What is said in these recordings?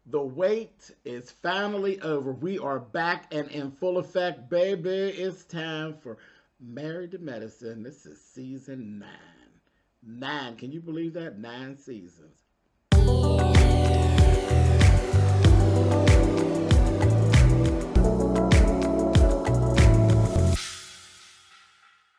The wait is finally over. We are back and in full effect, baby. It's time for Married to Medicine. This is season 9. 9. Can you believe that? 9 seasons.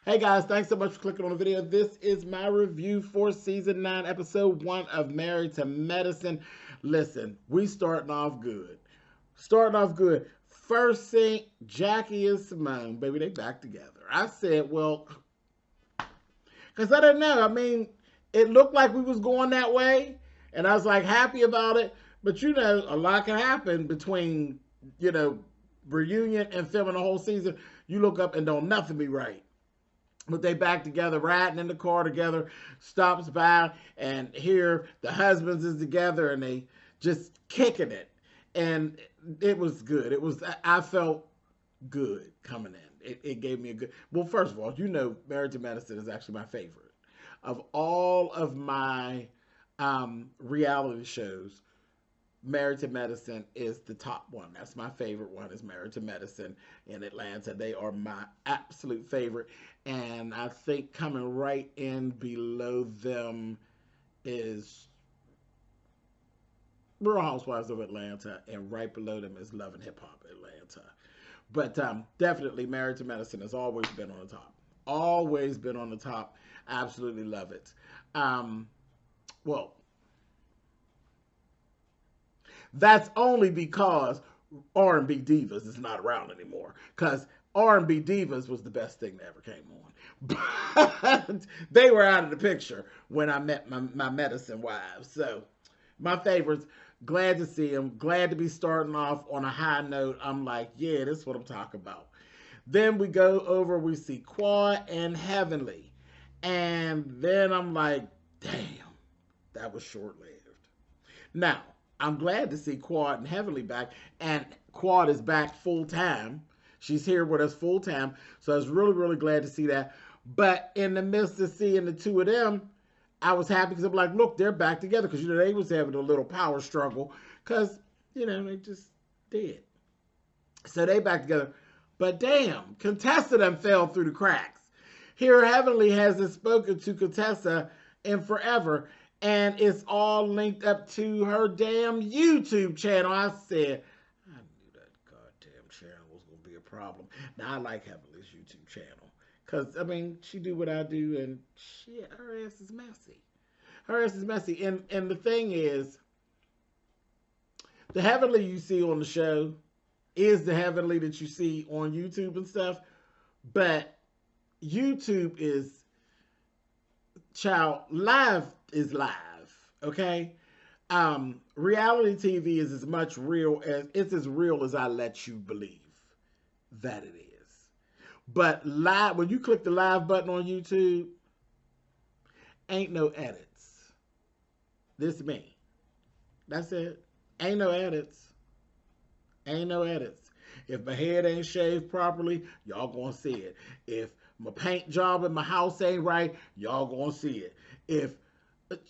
Hey guys, thanks so much for clicking on the video. This is my review for season 9, episode 1 of Married to Medicine. Listen, we starting off good. Starting off good. First thing, Jackie and Simone, baby, they back together. I said, well, because I didn't know. I mean, it looked like we was going that way, and I was like happy about it. But you know, a lot can happen between, you know, reunion and filming the whole season. You look up and don't nothing be right. But they back together, riding in the car together, stops by, and here the husbands is together, and they just kicking it. And it was good. I felt good coming in. It gave me a good, well, first of all, you know, Married to Medicine is actually my favorite. Of all of my reality shows, Married to Medicine is the top one. That's my favorite one, is Married to Medicine in Atlanta. They are my absolute favorite. And I think coming right in below them is Real Housewives of Atlanta, and right below them is Love and Hip Hop Atlanta. But definitely Married to Medicine has always been on the top. Always been on the top. I absolutely love it. Well, that's only because R&B Divas is not around anymore. Because R&B Divas was the best thing that ever came on. But they were out of the picture when I met my medicine wives. So my favorites, glad to see them. Glad to be starting off on a high note. I'm like, yeah, this is what I'm talking about. Then we go over, we see Quad and Heavenly. And then I'm like, damn, that was short-lived. Now, I'm glad to see Quad and Heavenly back, and Quad is back full time. She's here with us full time, so I was really, really glad to see that. But in the midst of seeing the two of them, I was happy because I'm like, look, they're back together, because you know they was having a little power struggle because you know they just did. So they back together, but damn, Contessa done fell through the cracks. Here, Heavenly hasn't spoken to Contessa in forever. And it's all linked up to her damn YouTube channel. I said, I knew that goddamn channel was going to be a problem. Now, I like Heavenly's YouTube channel. Because, I mean, she do what I do, and shit, her ass is messy. Her ass is messy. And the thing is, the Heavenly you see on the show is the Heavenly that you see on YouTube and stuff. But YouTube is, child, live is live, okay? Reality TV is as much real as, it's as real as I let you believe that it is. But live, when you click the live button on YouTube, ain't no edits. This me. That's it. Ain't no edits. Ain't no edits. If my head ain't shaved properly, y'all gonna see it. If my paint job in my house ain't right, y'all gonna see it. If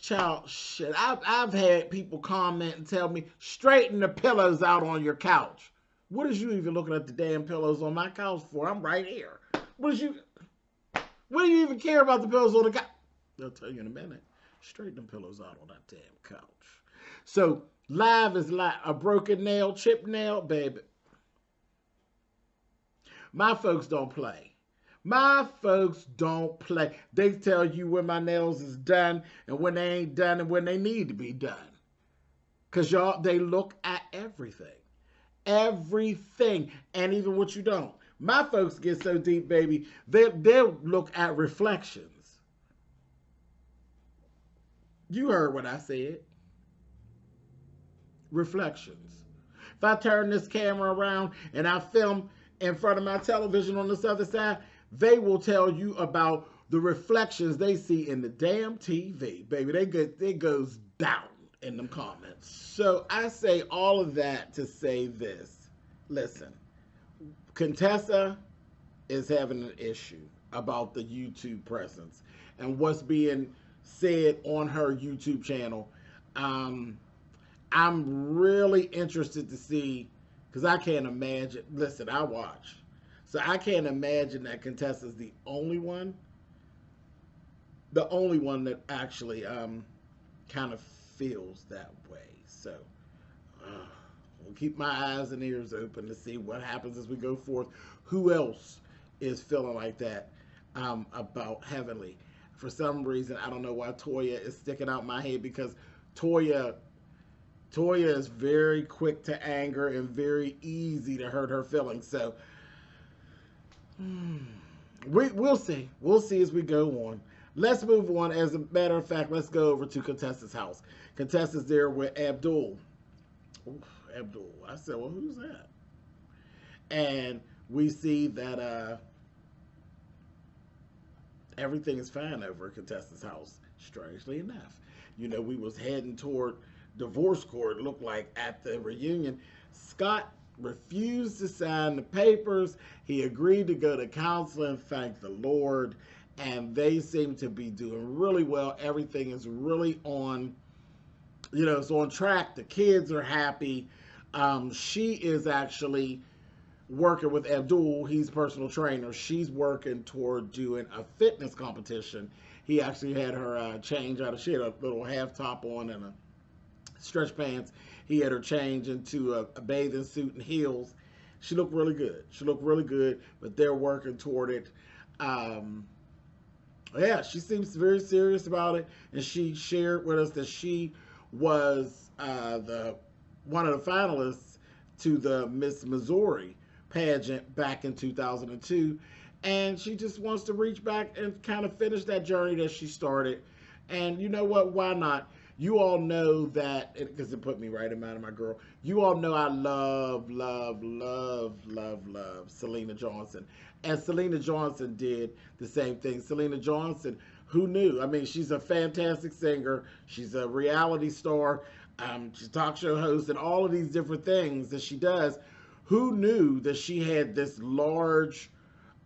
child shit, I've had people comment and tell me, straighten the pillows out on your couch. What is you even looking at the damn pillows on my couch for? I'm right here. What do you even care about the pillows on the couch? They'll tell you in a minute. Straighten them pillows out on that damn couch. So live is like a broken nail, chipped nail, baby. My folks don't play. My folks don't play. They tell you when my nails is done and when they ain't done and when they need to be done. Because y'all, they look at everything. Everything. And even what you don't. My folks get so deep, baby, they'll look at reflections. You heard what I said. Reflections. If I turn this camera around and I film in front of my television on this other side, they will tell you about the reflections they see in the damn TV, baby. It goes down in them comments. So I say all of that to say this. Listen, Contessa is having an issue about the YouTube presence and what's being said on her YouTube channel. I'm really interested to see, because I can't imagine. Listen, I watch, so I can't imagine that Contessa's the only one that actually kind of feels that way. So uh, we'll keep my eyes and ears open to see what happens as we go forth. Who else is feeling like that about Heavenly? For some reason, I don't know why Toya is sticking out my head, because Toya Toya is very quick to anger and very easy to hurt her feelings. So we'll see. We'll see as we go on. Let's move on. As a matter of fact, let's go over to Contessa's house. Contessa's there with Abdul. Oof, Abdul. I said, well, who's that? And we see that everything is fine over at Contessa's house. Strangely enough, we was heading toward divorce court. It looked like at the reunion. Scott refused to sign the papers. He agreed to go to counseling. Thank the Lord. And they seem to be doing really well. Everything is really on, it's on track. The kids are happy. She is actually working with Abdul. He's personal trainer. She's working toward doing a fitness competition. He actually had her change out of, she had a little half top on and a stretch pants. He had her change into a bathing suit and heels. She looked really good. But they're working toward it. Yeah, she seems very serious about it, and she shared with us that she was the one of the finalists to the Miss Missouri pageant back in 2002, and she just wants to reach back and kind of finish that journey that she started. And you know what? Why not? You all know that, because it put me right in mind of my girl. You all know I love Selena Johnson. And Selena Johnson did the same thing. Selena Johnson, who knew? I mean, she's a fantastic singer. She's a reality star. She's a talk show host and all of these different things that she does. Who knew that she had this large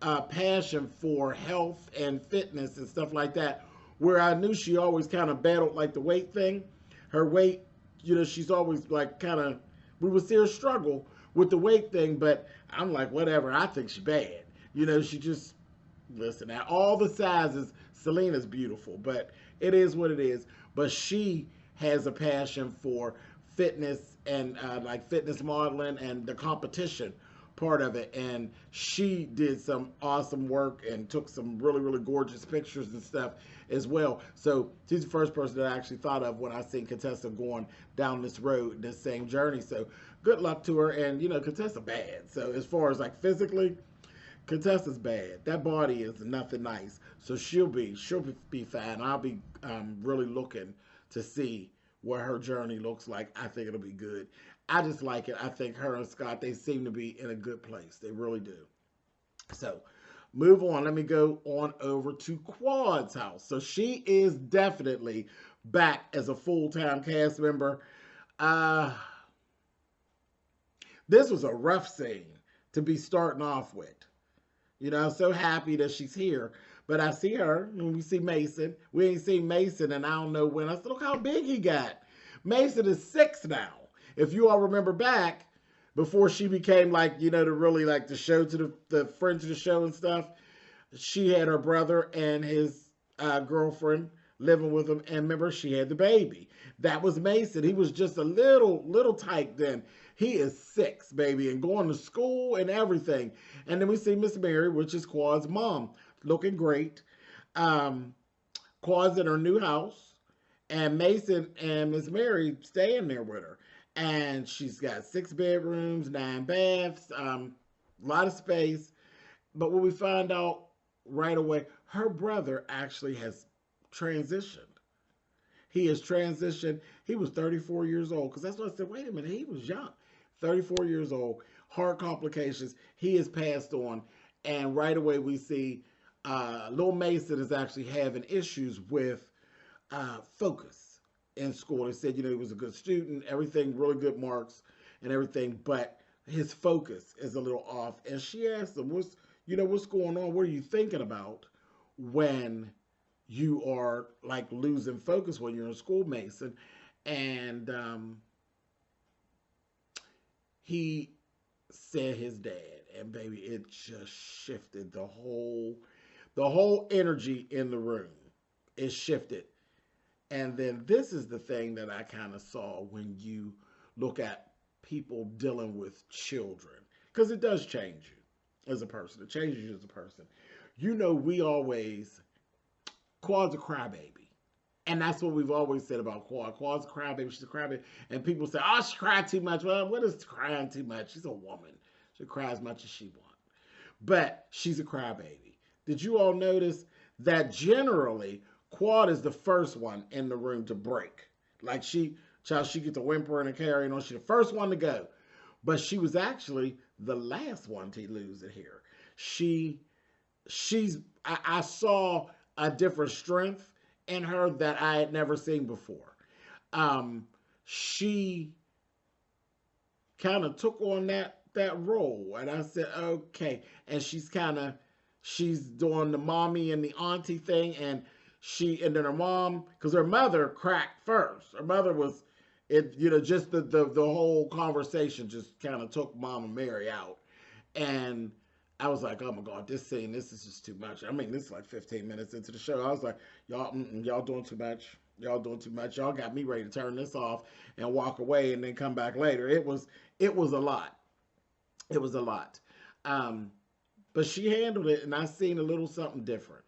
passion for health and fitness and stuff like that? Where I knew she always kind of battled like the weight thing. Her weight, she's always like kind of, we would see her struggle with the weight thing, but I'm like, whatever, I think she's bad. She just, listen, at all the sizes, Selena's beautiful, but it is what it is. But she has a passion for fitness and like fitness modeling and the competition part of it. And she did some awesome work and took some really, really gorgeous pictures and stuff as well. So she's the first person that I actually thought of when I seen Contessa going down this road, this same journey. So good luck to her. And Contessa bad. So as far as like physically, Contessa's bad. That body is nothing nice. So she'll be fine. I'll be really looking to see what her journey looks like. I think it'll be good. I just like it. I think her and Scott, they seem to be in a good place. They really do. So move on. Let me go on over to Quad's house. So she is definitely back as a full-time cast member. This was a rough scene to be starting off with. I'm so happy that she's here. But I see her when we see Mason. We ain't seen Mason and I don't know when. I said, look how big he got. Mason is 6 now. If you all remember back, before she became like, the really like the show to the friends of the show and stuff, she had her brother and his girlfriend living with him. And remember, she had the baby. That was Mason. He was just a little tight then. He is 6, baby, and going to school and everything. And then we see Miss Mary, which is Quad's mom, looking great. Quad's in her new house, and Mason and Miss Mary staying there with her. And she's got 6 bedrooms, 9 baths, a lot of space. But what we find out right away, her brother actually has transitioned. He has transitioned. He was 34 years old. Because that's what I said, wait a minute, he was young. 34 years old, heart complications. He has passed on. And right away we see Lil Mason is actually having issues with focus in school. They said, he was a good student, everything, really good marks and everything, but his focus is a little off. And she asked him, what's going on? What are you thinking about when you are like losing focus when you're in school, Mason? And he said his dad, and baby, it just shifted the whole energy in the room. It shifted. And then this is the thing that I kind of saw when you look at people dealing with children, because it does change you as a person. It changes you as a person. You know, we always, Quad's a crybaby. And that's what we've always said about Quad. Quad's a crybaby. She's a crybaby. And people say, oh, she cried too much. Well, what is crying too much? She's a woman. She cries as much as she wants. But she's a crybaby. Did you all notice that generally Quad is the first one in the room to break? Like she gets a whimpering and carrying on. She's the first one to go. But she was actually the last one to lose it here. I saw a different strength in her that I had never seen before. She kind of took on that role, and I said, okay. And she's doing the mommy and the auntie thing, and then her mom, because her mother cracked first. Her mother was, just the whole conversation just kind of took Mama Mary out, and I was like, oh my God, this is just too much. I mean, this is like 15 minutes into the show. I was like, y'all doing too much. Y'all doing too much. Y'all got me ready to turn this off and walk away and then come back later. It was a lot. It was a lot. But she handled it, and I seen a little something different.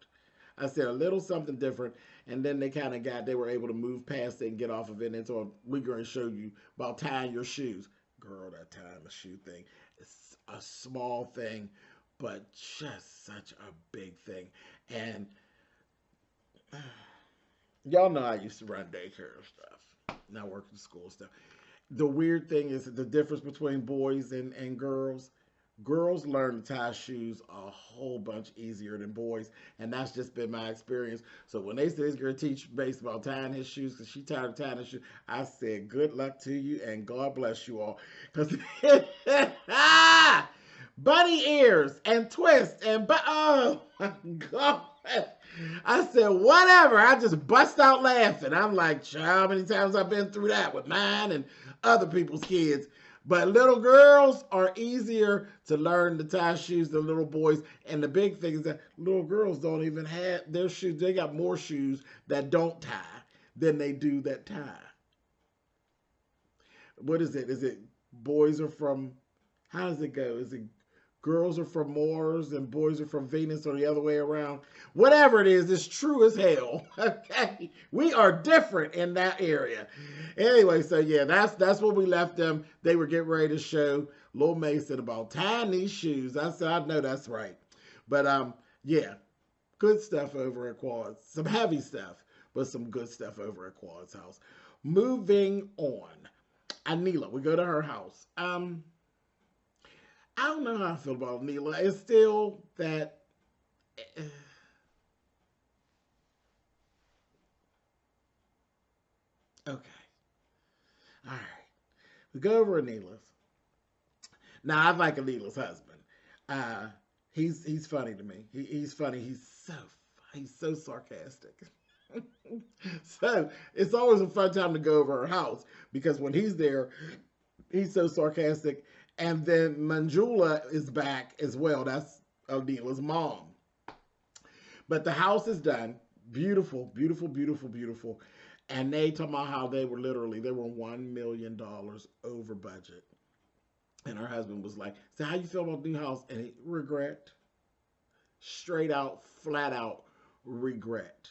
I said a little something different, and then they were able to move past it and get off of it. And so we're going to show you about tying your shoes. Girl, that tying the shoe thing, it's a small thing, but just such a big thing. And y'all know I used to run daycare and stuff. Now work in school stuff. The weird thing is the difference between boys and girls. Girls learn to tie shoes a whole bunch easier than boys, and that's just been my experience. So when they said this girl teach based about tying his shoes, because she tired of tying his shoes, I said, good luck to you, and God bless you all. Because bunny ears and twists and oh my God. I said, whatever. I just bust out laughing. I'm like, how many times I've been through that with mine and other people's kids. But little girls are easier to learn to tie shoes than little boys. And the big thing is that little girls don't even have their shoes. They got more shoes that don't tie than they do that tie. What is it? Is it boys are from, how does it go? Is it girls are from Mars and boys are from Venus, or the other way around? Whatever it is, it's true as hell. Okay, we are different in that area. Anyway, so yeah, that's what we left them. They were getting ready to show Lil Mason about tying these shoes. I said, I know that's right. But yeah, good stuff over at Quad's. Some heavy stuff, but some good stuff over at Quad's house. Moving on, Anila, we go to her house. I don't know how I feel about Neela. It's still that. Okay. All right. We go over Anila's. Now, I like Anila's husband. He's funny to me. He's funny. He's so sarcastic. So it's always a fun time to go over her house, because when he's there, he's so sarcastic. And then Manjula is back as well. That's Anila's mom. But the house is done. Beautiful, beautiful, beautiful, beautiful. And they talk about how they were $1 million over budget. And her husband was like, so how you feel about the new house? And he, regret. Straight out, flat out regret.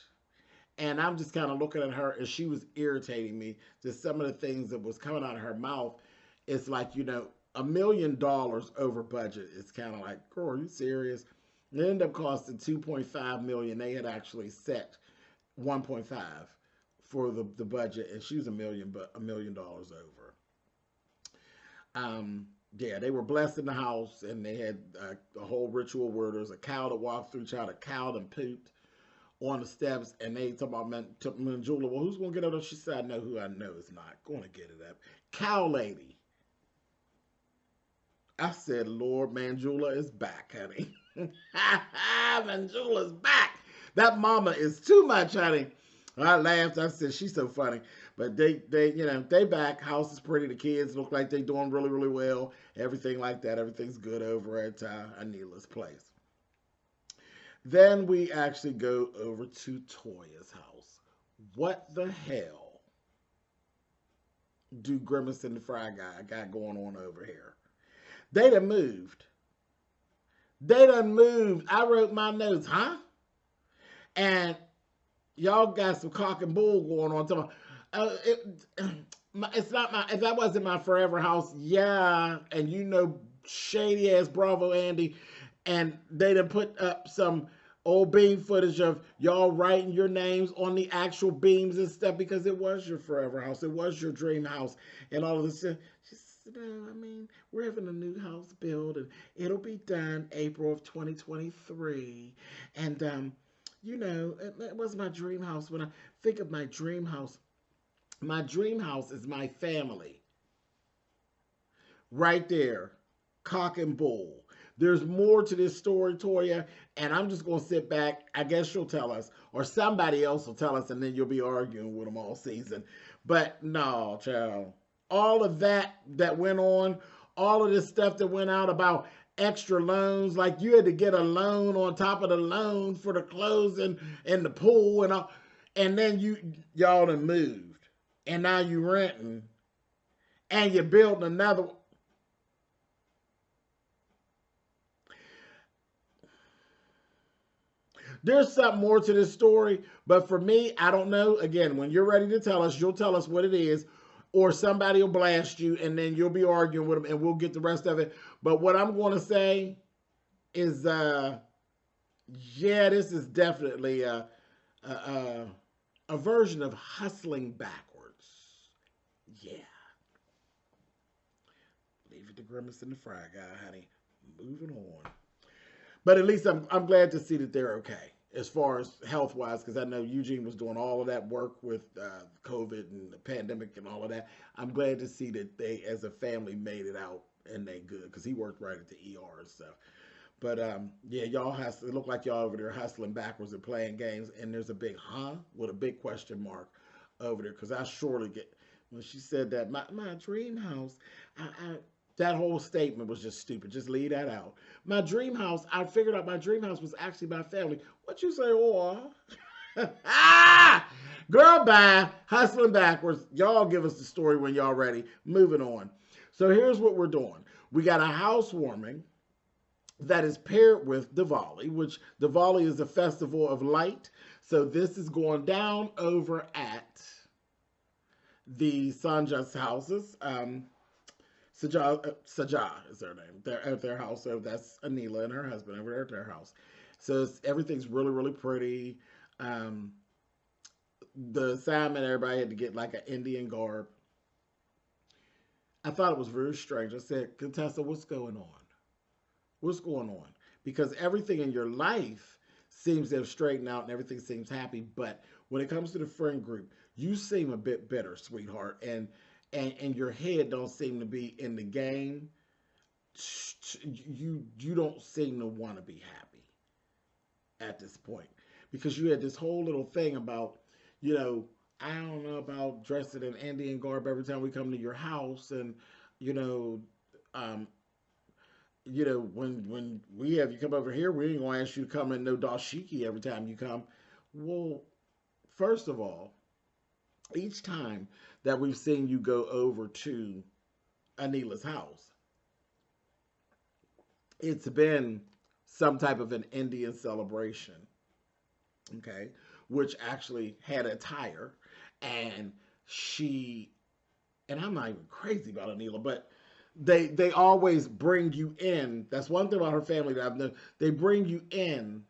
And I'm just kind of looking at her, and she was irritating me. Just some of the things that was coming out of her mouth. It's like, $1 million over budget. It's kind of like, girl, are you serious? It ended up costing $2.5 million. They had actually set 1.5 for the budget, and she was $1 million over. Yeah, they were blessed in the house, and they had a whole ritual where there's a cow that walked through, child, a cow and pooped on the steps, and they talk about Manjula. Well, who's gonna get it up? She said, I know who I know is not gonna get it up. Cow lady. I said, Lord, Manjula is back, honey. Manjula's back. That mama is too much, honey. I laughed. I said, she's so funny. But they back. House is pretty. The kids look like they doing really, really well. Everything like that. Everything's good over at Anila's place. Then we actually go over to Toya's house. What the hell do Grimace and the Fry Guy got going on over here? They done moved. They done moved. I wrote my notes, huh? And y'all got some cock and bull going on. It's not my. If that wasn't my forever house, yeah. And shady ass Bravo Andy, and they done put up some old beam footage of y'all writing your names on the actual beams and stuff because it was your forever house, it was your dream house, and all of this. She said, "No, I mean, we're having a new house built, and it'll be done April of 2023, and it was my dream house. When I think of my dream house is my family. Right there, cock and bull. There's more to this story, Toya, and I'm just going to sit back. I guess she'll tell us, or somebody else will tell us, and then you'll be arguing with them all season. But no, child. All of that went on, all of this stuff that went out about extra loans, like you had to get a loan on top of the loan for the clothes and the pool and all, and then y'all done moved, and now you renting, and you're building another. There's something more to this story, but for me, I don't know. Again, when you're ready to tell us, you'll tell us what it is, or somebody will blast you, and then you'll be arguing with them, and we'll get the rest of it. But what I'm going to say is, yeah, this is definitely a version of hustling backwards. Yeah. Leave it to Grimace and the Fry Guy, honey. Moving on. But at least I'm glad to see that they're okay as far as health-wise, because I know Eugene was doing all of that work with COVID and the pandemic and all of that. I'm glad to see that they, as a family, made it out and they good, because he worked right at the ER and stuff. But yeah, it look like y'all over there hustling backwards and playing games, and there's a big with a big question mark over there, because I surely get, when she said that, my dream house, that whole statement was just stupid. Just leave that out. My dream house, I figured out my dream house was actually my family. What you say, or? Girl, bye. Hustling backwards. Y'all give us the story when y'all ready. Moving on. So here's what we're doing. We got a housewarming that is paired with Diwali, which Diwali is a festival of light. So this is going down over at the Sanja's houses. Sajah is their name. They're at their house. So that's Anila and her husband over there at their house. So everything's really, really pretty. The assignment, everybody had to get like an Indian garb. I thought it was very strange. I said, Contessa, what's going on? What's going on? Because everything in your life seems to have straightened out and everything seems happy. But when it comes to the friend group, you seem a bit bitter, sweetheart. And your head don't seem to be in the game. You don't seem to want to be happy at this point, because you had this whole little thing about, I don't know about dressing in Indian garb every time we come to your house, and when we have you come over here, we ain't gonna ask you to come in no dashiki every time you come. Well, first of all, each time that we've seen you go over to Anila's house, it's been some type of an Indian celebration, okay, which actually had attire, and I'm not even crazy about Anila, but they always bring you in. That's one thing about her family that I've known. They bring you in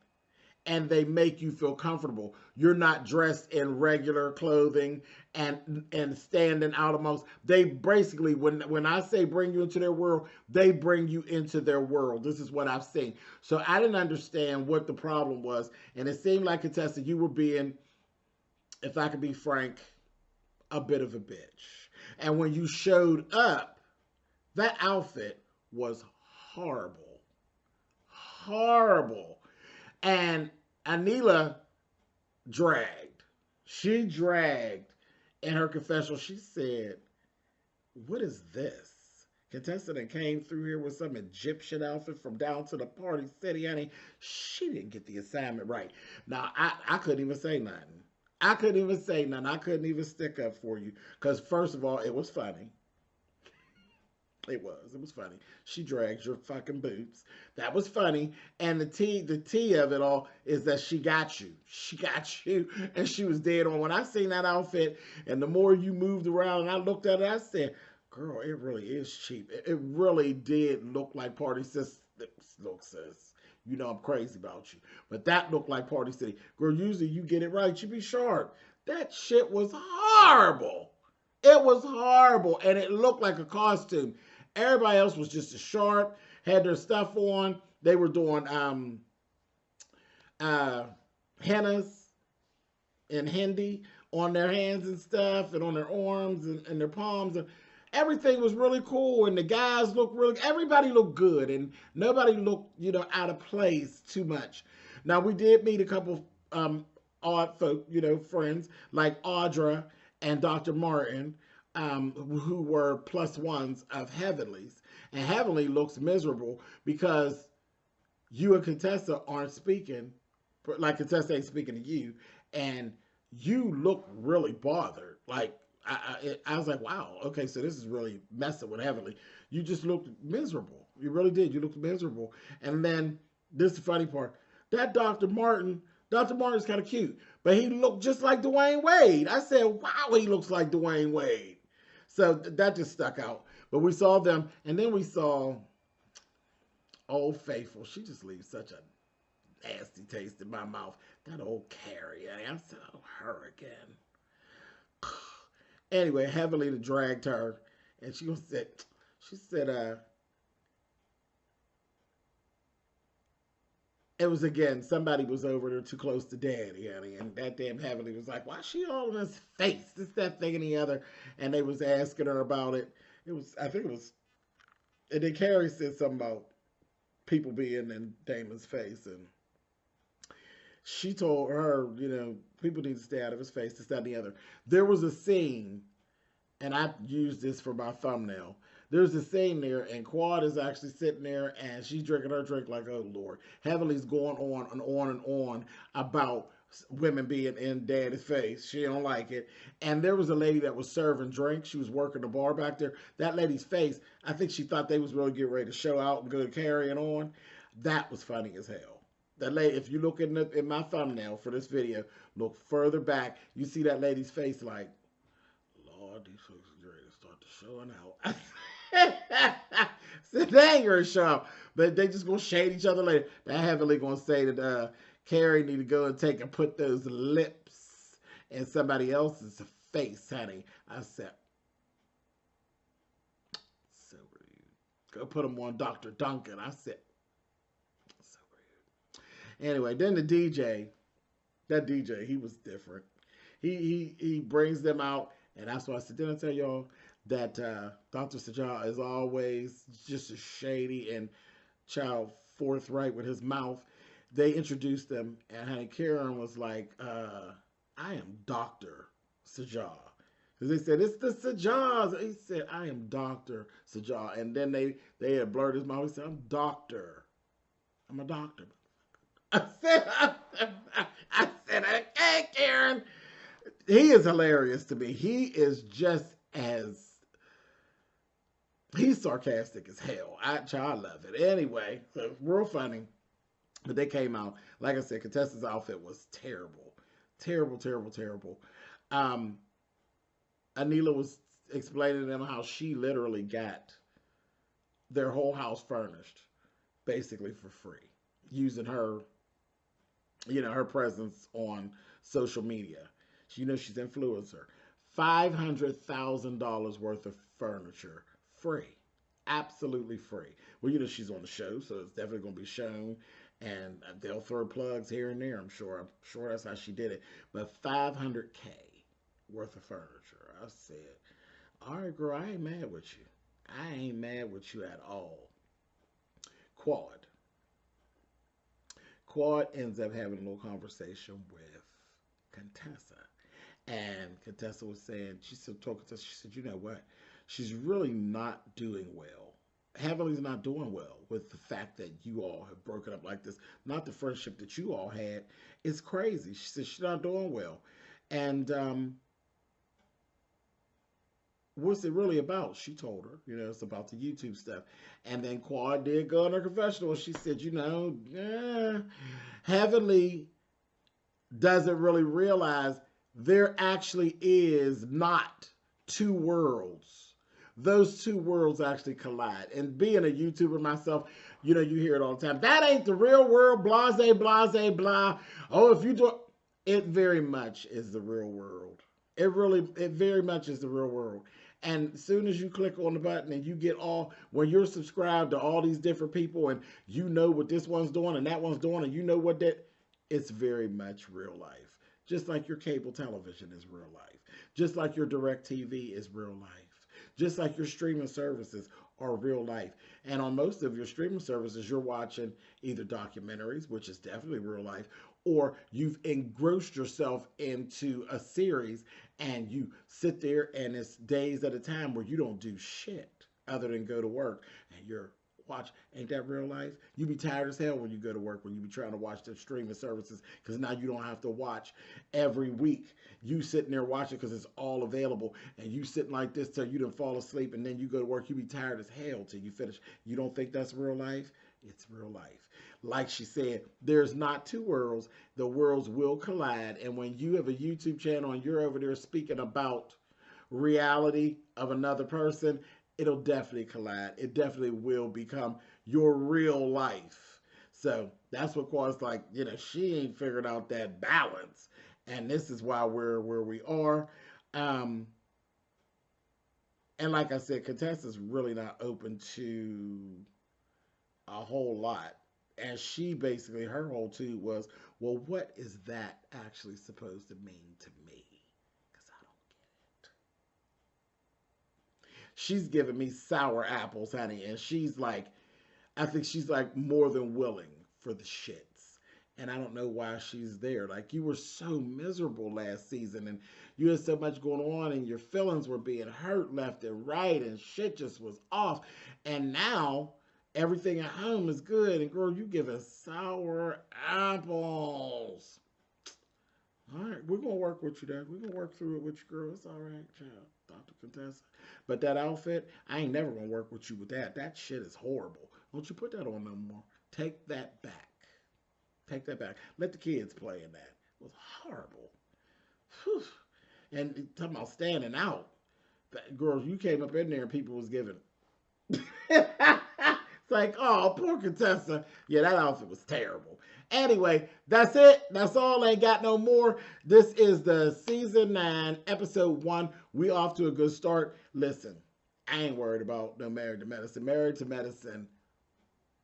and they make you feel comfortable. You're not dressed in regular clothing and standing out amongst. They basically, when I say bring you into their world, they bring you into their world. This is what I've seen. So I didn't understand what the problem was, and it seemed like, Contessa, you were being, if I could be frank, a bit of a bitch. And when you showed up, that outfit was horrible. Horrible. And Anila dragged. She dragged In her confessional, she said, "What is this? Contestant came through here with some Egyptian outfit from down to the party city, honey. She didn't get the assignment right." Now, I couldn't even say nothing. I couldn't even say nothing. I couldn't even stick up for you. Because, first of all, it was funny. It was. It was funny. She drags your fucking boobs. That was funny. And the tea of it all is that she got you. She got you. And she was dead on. When I seen that outfit and the more you moved around and I looked at it, I said, girl, it really is cheap. It really did look like Party Sis. Look, sis. You know I'm crazy about you. But that looked like Party City. Girl, usually you get it right. You be sharp. That shit was horrible. It was horrible. And it looked like a costume. Everybody else was just as sharp, had their stuff on. They were doing hennas and Hindi on their hands and stuff, and on their arms and their palms. And everything was really cool, and the guys looked really. Everybody looked good, and nobody looked, out of place too much. Now we did meet a couple odd folk, friends like Audra and Dr. Martin, who were plus ones of Heavenly's. And Heavenly looks miserable because you and Contessa aren't speaking, like Contessa ain't speaking to you, and you look really bothered. Like, I was like, wow, okay, so this is really messing with Heavenly. You just looked miserable. You really did. You looked miserable. And then, this is the funny part, that Dr. Martin's kind of cute, but he looked just like Dwayne Wade. I said, wow, he looks like Dwayne Wade. So that just stuck out. But we saw them, and then we saw Old Faithful. She just leaves such a nasty taste in my mouth. That old Carrie. I said, oh, her again. Anyway, Heavenly dragged her, and she said, it was again, somebody was over there too close to Daddy, honey, and that damn Heavenly was like, why is she all in his face? This, that, thing, and the other. And they was asking her about it. I think it was, and then Carrie said something about people being in Damon's face, and she told her, people need to stay out of his face, this, that, and the other. There was a scene, and I used this for my thumbnail. There's a scene there, and Quad is actually sitting there, and she's drinking her drink like, oh, Lord. Heavenly's going on and on and on about women being in Daddy's face. She don't like it. And there was a lady that was serving drinks. She was working the bar back there. That lady's face, I think she thought they was really getting ready to show out and go carrying on. That was funny as hell. That lady, if you look in my thumbnail for this video, look further back, you see that lady's face like, Lord, these folks are ready to start to showing out. So they ain't gonna show up, but they just gonna shade each other later. That Heavenly gonna say that Carrie need to go and put those lips in somebody else's face, honey. I said, so rude. Go put them on Dr. Duncan. I said, so rude. Anyway, then the DJ, he was different. He brings them out, and that's why I said, didn't I tell y'all that Dr. Sajah is always just as shady and forthright with his mouth. They introduced them, and honey, Karen was like, I am Dr. Sajah. Because they said, it's the Sajahs. He said, I am Dr. Sajah. And then they had blurred his mouth. He said, I'm a doctor. I said, okay, Karen. He is hilarious to me. He is just he's sarcastic as hell. I love it. Anyway, so real funny. But they came out. Like I said, Contessa's outfit was terrible. Terrible, terrible, terrible. Anila was explaining to them how she literally got their whole house furnished basically for free, using her, her presence on social media. She's influencer. $500,000 worth of furniture, free, absolutely free. Well, she's on the show, so it's definitely going to be shown, and they'll throw plugs here and there. I'm sure that's how she did it. But $500K worth of furniture. I said, all right, girl, I ain't mad with you. I ain't mad with you at all. Quad ends up having a little conversation with Contessa. And Contessa was saying, she said, told Contessa, she said, you know what? She's really not doing well. Heavenly's not doing well with the fact that you all have broken up like this. Not the friendship that you all had. It's crazy. She said she's not doing well. And what's it really about? She told her, it's about the YouTube stuff. And then Quad did go in her confessional. She said, Heavenly doesn't really realize there actually is not two worlds. Those two worlds actually collide. And being a YouTuber myself, you hear it all the time. That ain't the real world, blase, blase, blah. Oh, if you do, it very much is the real world. It very much is the real world. And as soon as you click on the button and you get when you're subscribed to all these different people and you know what this one's doing and that one's doing and you know what it's very much real life. Just like your cable television is real life. Just like your direct TV is real life. Just like your streaming services are real life. And on most of your streaming services, you're watching either documentaries, which is definitely real life, or you've engrossed yourself into a series and you sit there and it's days at a time where you don't do shit other than go to work and you're ain't that real life? You be tired as hell when you go to work, when you be trying to watch the streaming services, because now you don't have to watch every week. You sitting there watching because it's all available, and you sitting like this till you done fall asleep, and then you go to work, you be tired as hell till you finish. You don't think that's real life? It's real life. Like she said, there's not two worlds. The worlds will collide, and when you have a YouTube channel and you're over there speaking about reality of another person, it'll definitely collide. It definitely will become your real life. So that's what Quad's like, she ain't figured out that balance. And this is why we're where we are. And like I said, Contessa's really not open to a whole lot. And she basically, her whole tube was, well, what is that actually supposed to mean to me? She's giving me sour apples, honey. And I think she's like more than willing for the shits. And I don't know why she's there. Like, you were so miserable last season and you had so much going on and your feelings were being hurt left and right and shit just was off. And now everything at home is good. And girl, you giving sour apples. All right, we're going to work with you, Dad. We're going to work through it with you, girl. It's all right, child. Dr. Contessa. But that outfit, I ain't never going to work with you with that. That shit is horrible. Don't you put that on no more. Take that back. Take that back. Let the kids play in that. It was horrible. Whew. And talking about standing out. Girls, you came up in there and people was giving. It's like, oh, poor Contessa. Yeah, that outfit was terrible. Anyway, that's it. That's all. Ain't got no more. This is the season 9, episode 1. We off to a good start. Listen, I ain't worried about no Married to Medicine. Married to Medicine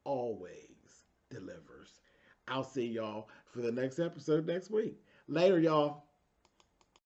always delivers. I'll see y'all for the next episode next week. Later, y'all.